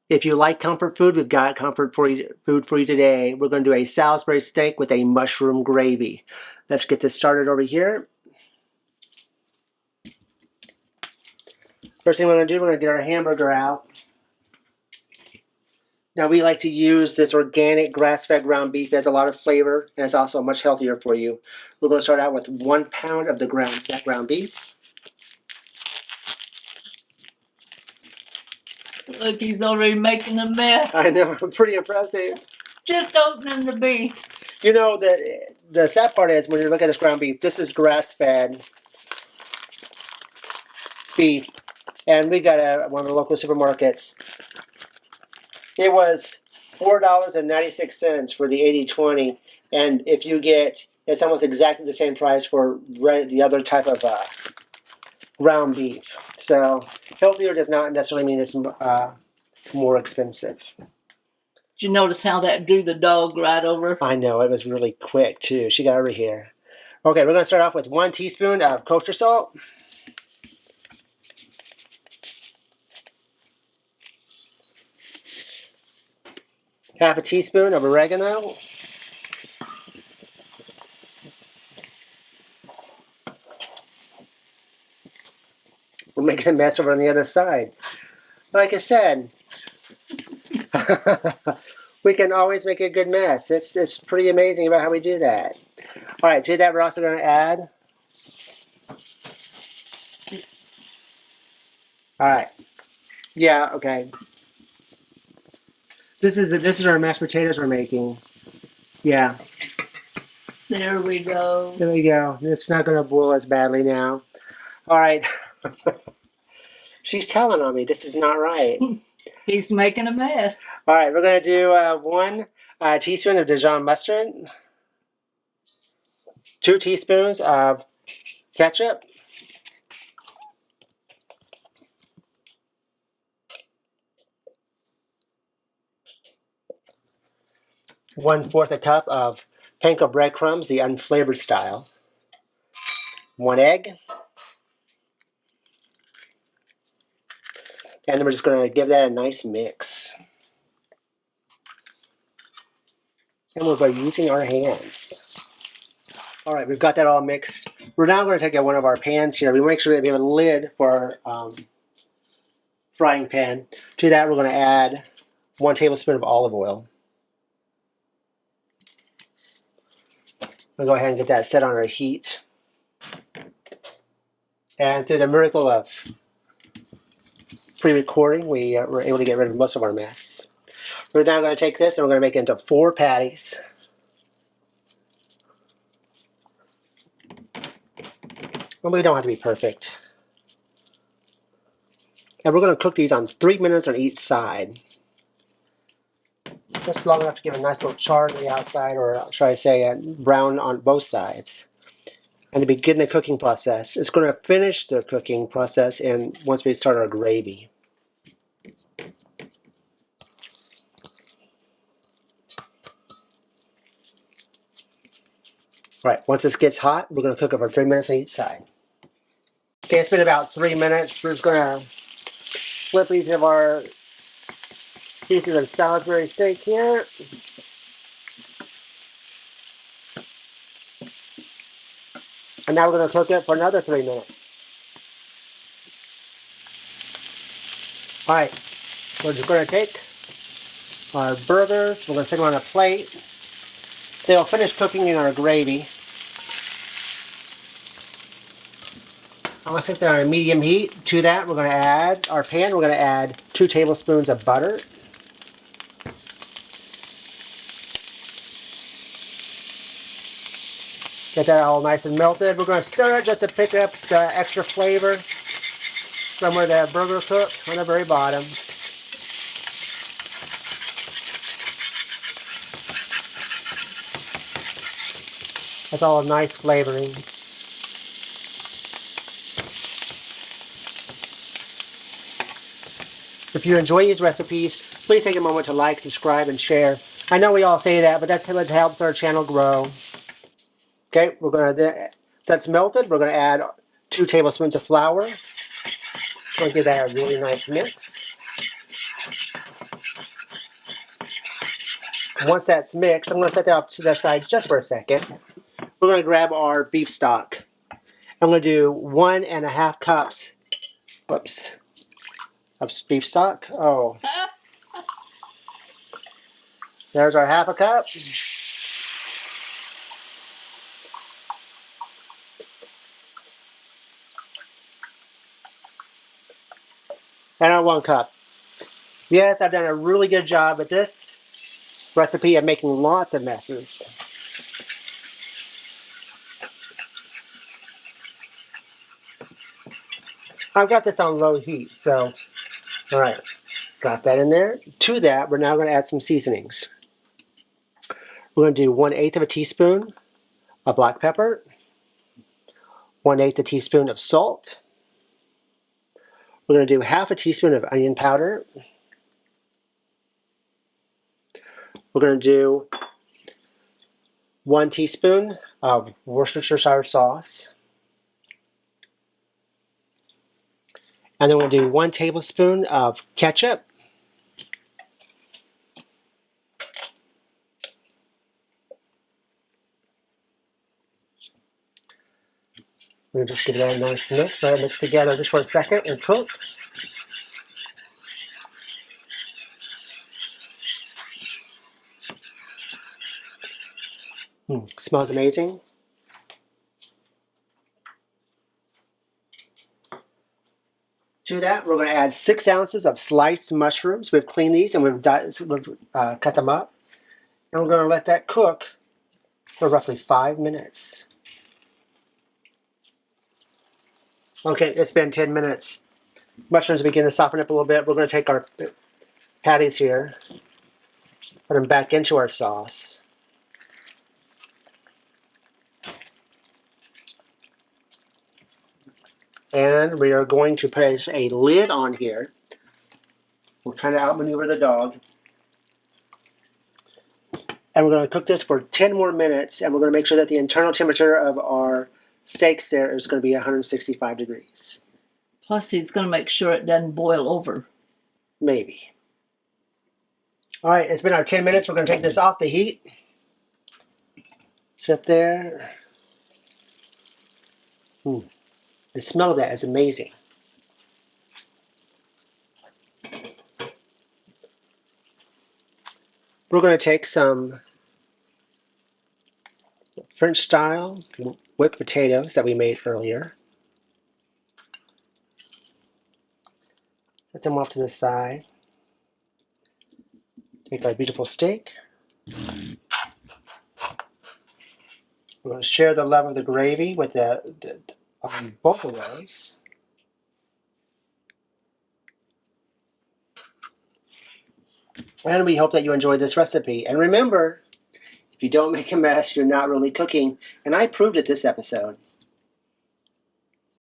If you like comfort food, we've got comfort food for you today. We're going to do a Salisbury steak with a mushroom gravy. Let's get this started over here. First thing we're going to do, we're going to get our hamburger out. Now we like to use this organic grass-fed ground beef. It has a lot of flavor and it's also much healthier for you. We're going to start out with 1 pound of that ground beef. Look, he's already making a mess. I know, pretty impressive. Just opening the beef. You know, the sad part is when you look at this ground beef, this is grass-fed beef, and we got it at one of the local supermarkets. It was $4.96 for the 80/20, and if you get, it's almost exactly the same price for the other type of ground beef. So healthier does not necessarily mean it's more expensive. Did you notice how that drew the dog right over? I know, it was really quick too. She got over here. Okay, we're going to start off with 1 teaspoon of kosher salt. Half a teaspoon of oregano. We're making a mess over on the other side. Like I said, we can always make a good mess. It's pretty amazing about how we do that. All right, to that we're also going to add. All right. Yeah. Okay. This is our mashed potatoes we're making. Yeah. There we go. There we go. It's not going to boil as badly now. All right. She's telling on me. This is not right. He's making a mess. All right, we're going to do 1 teaspoon of Dijon mustard, 2 teaspoons of ketchup, 1/4 a cup of panko breadcrumbs, the unflavored style, 1 egg, and then we're just going to give that a nice mix. And we'll go using our hands. All right, we've got that all mixed. We're now going to take one of our pans here. We make sure that we have a lid for our frying pan. To that, we're going to add 1 tablespoon of olive oil. We'll go ahead and get that set on our heat. And through the miracle of pre-recording, we were able to get rid of most of our mess. We're now going to take this and we're going to make it into 4 patties. Well, we don't have to be perfect. And we're going to cook these on 3 minutes on each side. Just long enough to give a nice little char on the outside, or should I say brown on both sides. And to begin the cooking process, it's going to finish the cooking process and once we start our gravy. All right, once this gets hot, we're going to cook it for 3 minutes on each side. Okay, it's been about 3 minutes. We're just going to flip each of our pieces of Salisbury steak here. And now we're going to cook it for another 3 minutes. All right, we're just going to take our burgers. We're going to stick them on a plate. They'll finish cooking in our gravy. I'm going to stick that on a medium heat. To that, we're going to add our pan. We're going to add 2 tablespoons of butter. Get that all nice and melted. We're going to stir it just to pick up the extra flavor from where the burger cooked on the very bottom. That's all a nice flavoring. If you enjoy these recipes, please take a moment to like, subscribe, and share. I know we all say that, but that's what helps our channel grow. Okay, that's melted. We're going to add 2 tablespoons of flour. We'll give that a really nice mix. once that's mixed, I'm going to set that off to the side just for a second. We're going to grab our beef stock. I'm going to do 1.5 cups. Whoops. Of beef stock. Oh. There's our 1/2 cup. And our 1 cup. Yes, I've done a really good job at this recipe of making lots of messes. I've got this on low heat, so all right, got that in there. To that, we're now going to add some seasonings. We're going to do 1/8 of a teaspoon of black pepper, 1/8 a teaspoon of salt. We're going to do 1/2 teaspoon of onion powder. We're going to do 1 teaspoon of Worcestershire sauce. And then we're going to do 1 tablespoon of ketchup. We're going to just give that a nice mix. Let it mix together just for a second and cook. Smells amazing. To that, we're going to add 6 ounces of sliced mushrooms. We've cleaned these and we've cut them up. And we're going to let that cook for roughly 5 minutes. Okay, it's been 10 minutes. Mushrooms begin to soften up a little bit. We're going to take our patties here, put them back into our sauce. And we are going to put a lid on here. We're trying to outmaneuver the dog. And we're going to cook this for 10 more minutes, and we're going to make sure that the internal temperature of our steaks there is going to be 165 degrees. Plus, he's going to make sure it doesn't boil over. Maybe. All right, it's been our 10 minutes. We're going to take this off the heat. Sit there. The smell of that is amazing. We're going to take some French style whipped potatoes that we made earlier. Set them off to the side. Take our beautiful steak. We're going to share the love of the gravy with both of those. And we hope that you enjoyed this recipe. And remember, if you don't make a mess, you're not really cooking. And I proved it this episode.